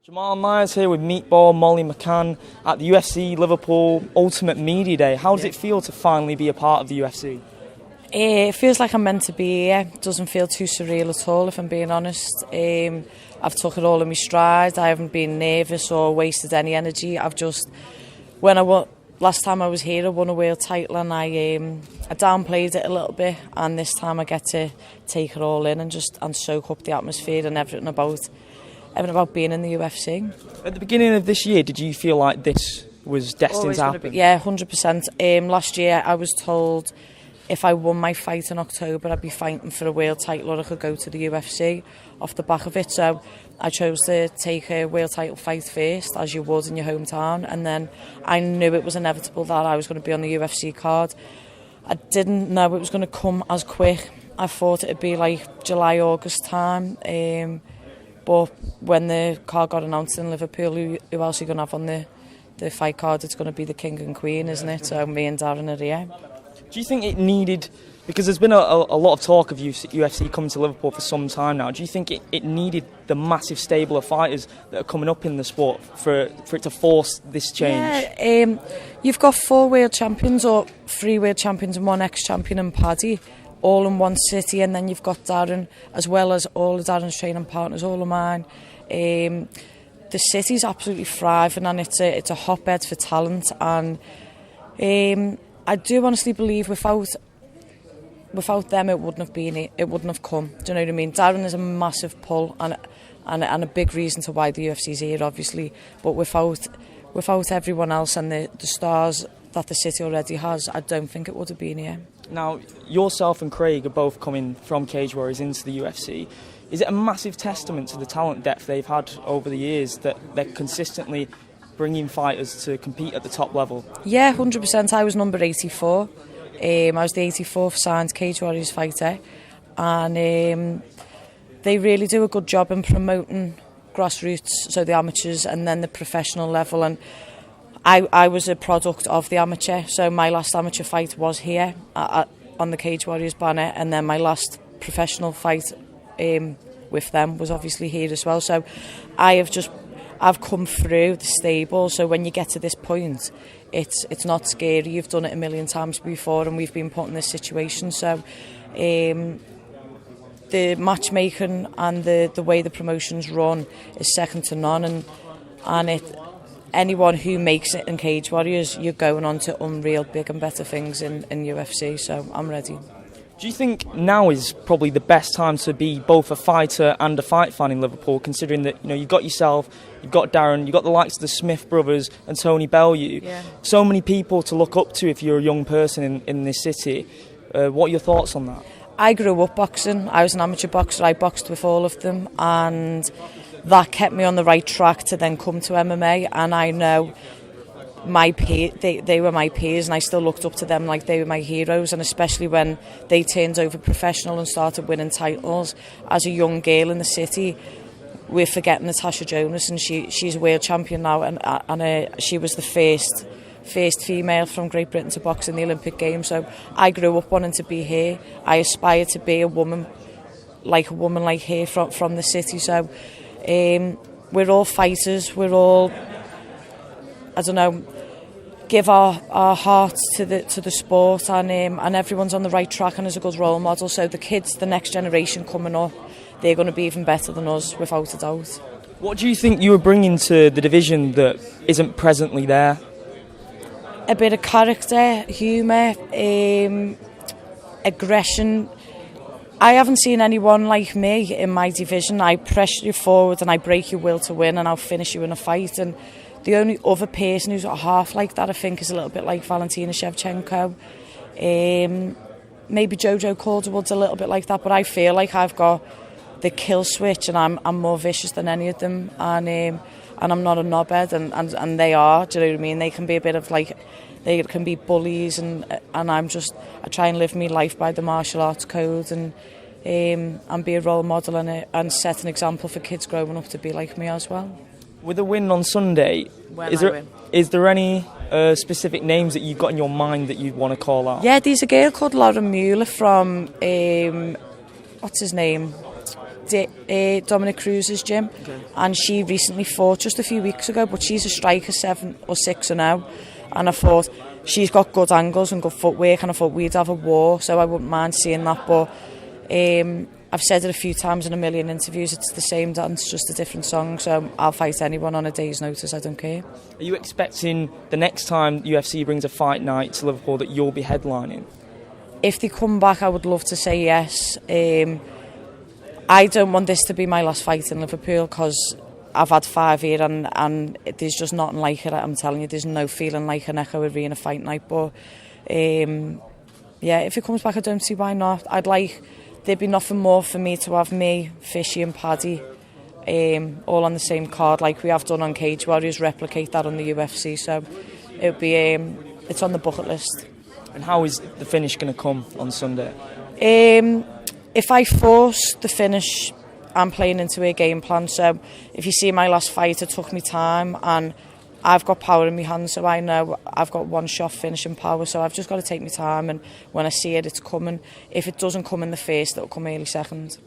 Jamal Niaz here with Meatball, Molly McCann at the UFC Liverpool Ultimate Media Day. How does it feel to finally be a part of the UFC? It feels like I'm meant to be here. It doesn't feel too surreal at all, if I'm being honest. I've took it all in my stride. I haven't been nervous or wasted any energy. Last time I was here, I won a world title and I downplayed it a little bit. And this time I get to take it all in and soak up the atmosphere and everything about being in the UFC. At the beginning of this year, did you feel like this was destined to happen? Yeah, 100%. Last year I was told if I won my fight in October, I'd be fighting for a world title or I could go to the UFC off the back of it. So I chose to take a world title fight first, as you would in your hometown. And then I knew it was inevitable that I was going to be on the UFC card. I didn't know it was going to come as quick. I thought it'd be like July, August time. But when the card got announced in Liverpool, who else are you going to have on the fight card? It's going to be the King and Queen, isn't it? So me and Darren are here. Do you think it needed, because there's been a lot of talk of UFC coming to Liverpool for some time now, do you think it needed the massive stable of fighters that are coming up in the sport for it to force this change? Yeah, you've got 4 world champions or 3 world champions and 1 ex-champion in Paddy, all in one city, and then you've got Darren, as well as all of Darren's training partners, all of mine. The city's absolutely thriving and it's a hotbed for talent, and I do honestly believe without them it wouldn't have come. Do you know what I mean? Darren is a massive pull and a big reason to why the UFC's here, obviously, but without everyone else and the stars that the city already has, I don't think it would have been here. Now, yourself and Craig are both coming from Cage Warriors into the UFC. Is it a massive testament to the talent depth they've had over the years that they're consistently bringing fighters to compete at the top level? Yeah, 100%. I was number 84. I was the 84th signed Cage Warriors fighter, and they really do a good job in promoting grassroots, so the amateurs and then the professional level. And I was a product of the amateur, so my last amateur fight was here on the Cage Warriors banner, and then my last professional fight with them was obviously here as well. So I've come through the stable, so when you get to this point, it's not scary. You've done it a million times before, and we've been put in this situation. So the matchmaking and the way the promotions run is second to none, and anyone who makes it in Cage Warriors, you're going on to unreal big and better things in UFC. So I'm ready. Do you think now is probably the best time to be both a fighter and a fight fan in Liverpool, considering that you've got yourself, you've got Darren, you've got the likes of the Smith brothers and Tony Bellew, so many people to look up to if you're a young person in this city. What are your thoughts on that? I grew up boxing. I was an amateur boxer. I boxed with all of them, and that kept me on the right track to then come to MMA. And I know they were my peers, and I still looked up to them like they were my heroes. And especially when they turned over professional and started winning titles as a young girl in the city, we're forgetting Natasha Jonas, and she's a world champion now, and she was the first female from Great Britain to box in the Olympic Games. So I grew up wanting to be here. I aspire to be a woman like her from the city. So we're all fighters. We're all, I don't know, give our hearts to the sport, and everyone's on the right track and is a good role model. So the kids, the next generation coming up, they're going to be even better than us, without a doubt. What do you think you were bringing to the division that isn't presently there? A bit of character, humour, aggression. I haven't seen anyone like me in my division. I press you forward and I break your will to win, and I'll finish you in a fight. And the only other person who's a half like that, I think, is a little bit like Valentina Shevchenko. Maybe Jojo Calderwood's a little bit like that, but I feel like I've got the kill switch, and I'm more vicious than any of them, and I'm not a knobhead, and they are. Do you know what I mean? They can be a bit of like, they can be bullies, and I try and live my life by the martial arts code, and be a role model and set an example for kids growing up to be like me as well. With a win on Sunday, is there any specific names that you've got in your mind that you'd want to call out? Yeah, there's a girl called Lauren Mueller from what's his name? Dominic Cruz's gym, and she recently fought just a few weeks ago, but she's a striker 7 or 6-0, and I thought she's got good angles and good footwork, and I thought we'd have a war, so I wouldn't mind seeing that. But I've said it a few times in a million interviews, it's the same dance, just a different song, so I'll fight anyone on a day's notice, I don't care. Are you expecting the next time UFC brings a fight night to Liverpool that you'll be headlining? If they come back, I would love to say yes. I don't want this to be my last fight in Liverpool, because I've had 5 here and there's just nothing like it. I'm telling you, there's no feeling like an Echo Arena fight night. But yeah, if it comes back, I don't see why not. There'd be nothing more for me to have me, Fishy and Paddy all on the same card like we have done on Cage Warriors, replicate that on the UFC. So it'll be it's on the bucket list. And how is the finish going to come on Sunday? If I force the finish, I'm playing into a game plan. So if you see my last fight, it took me time, and I've got power in my hands, so I know I've got one shot finishing power, so I've just got to take my time, and when I see it, it's coming. If it doesn't come in the first, it'll come early second.